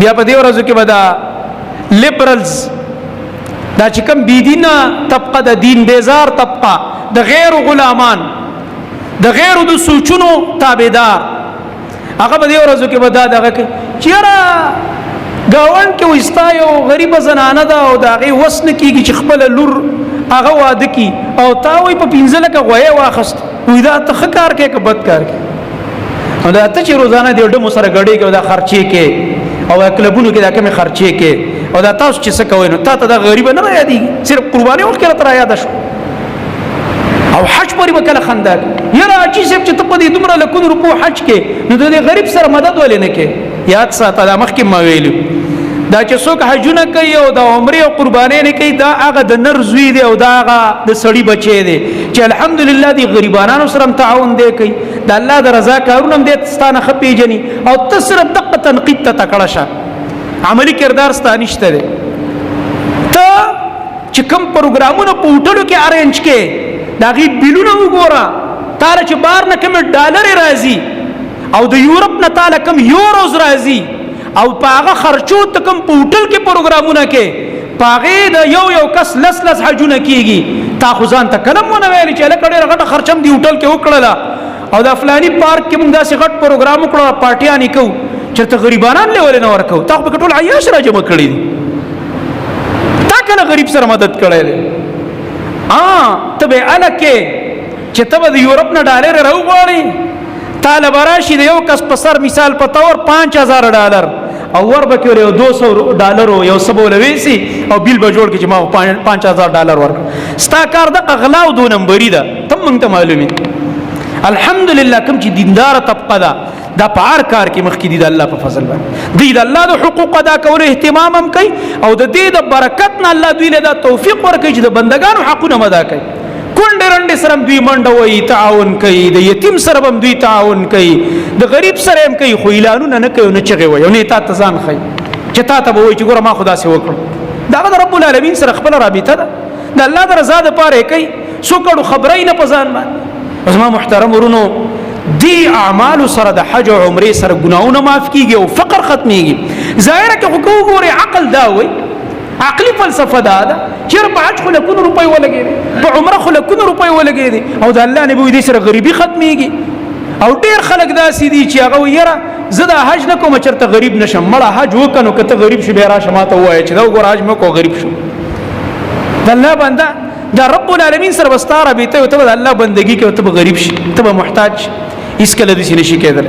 بیا په دې ورځو کې به دا لیبرلز دا چې کوم بيدینه طبقه د دین بیزار طبقه د غیر غلامان د غیر د سوچونو تابعدار هغه په دې ورځو کې به دا دغه چیرې گاون کې وستا یو غریب زنانه ده او دا غي وسن کیږي چې خپل لور هغه واده کی او تا وي په پینځله کې غوي واخست وې دا ته کار کې که بد کار کې او دا ته چې روزانه دې ډمو سره غړي کې دا خرچي کې او کلبونو کې دا کمه خرچي کې او دا تاسو چې څه کوئ نو تا ته دا غریب نه یادي صرف قرباني وخت کې تر یاد شو او حج پرې وکړه خندق یاره چې څه چې ته په دې دومره لکون روپو حج کې نو د غریب سره مدد ولې نه کې یاد ساته دا مخکې ما ویلو دا چې څوک حجونه کوي او د عمره او قرباني نه کوي دا هغه د نر زوی دی او دا هغه د سړی بچی دی چې الحمدلله دی غریبانو سره تعاون دی کوي د الله د رضا کارونه دې ستانه خپېجني او ته صرف دقه تنقید ته تکړه شه عملی کردار ستانشته دی ته چې کوم پروګرامونه په هوټلو کې ارینج کې دا غي بلونه وګوره تاره چې بار نه کوم ډالر راځي او د یورپ نه تعالی کوم یوروز راځي او پاغه خرچو ته کوم پورټل کې پروګرامونه کې پاغه د یو کس لس حجونه کیږي تا خو ځان ته کلم ونه ویل چې لکه ډېر غټه خرچم دی هوټل کې وکړه او د فلانی پارک کې موږ داسې غټ پروګرام وکړو پارټیان کو چې ته غریبانان له ولې نه ورکو تا په ټول عیاش را جمع کړی تا کله غریب سره مدد کړی ته به الکه چې ته د یورپ نه ډالر راوغواړي طالب راشي د یو کس په سر مثال په تور $5000 او ور به کړو $200 یو سبو لويسي او بیل به جوړ کې چې ما $5000 ورک ستا کار د اغلا او 2 نمبرې ده تم موږ ته معلومي الحمدلله کوم چې دیندار طبقه ده دا په هر کار کې مخکې دي د الله په فضل باندې دوی د الله د حقوق ادا کولو اهتمام هم کوي او د دې د برکت نه الله دوی له توفیق ورکړي چې د بندگانو حقونه ادا کوي کونډه رنډه سره دوی منډه وای تعاون کوي د یتیم سره هم دوی تعاون کوي د غریب سره هم کوي خو اعلانونه نه کوي نه چغي وای نه تا ځان خي چې تا ته وای چې ګوره ما خدا سي وکړ دا د رب العالمین سره خپل رابطه ده د الله د رضا لپاره کوي سو کړو خبرې نه پزان باندې زما محترم ورونو دی اعمال سره د حج او عمره سره ګناونه معاف کیږي او فقر ختميږي ظاهره کې حقوق ګوري عقل دا وای عقلی فلسفه دا چې په حج خو لکونه روپۍ ولګي په عمره خو لکونه روپۍ ولګي او د الله نبی دې سره غریبي ختميږي او ډیر خلک دا سيدي چې هغه ویره زه د حج نه کوم چرته غریب نشم مړه حج وکنو کته غریب شي به را شماته وای چې دا وګور حج مکو غریب شو د الله بنده دا رب العالمین سره واستاره به ته الله بندگی کې ته غریب شي ته محتاج اس کله دې نشي کېدل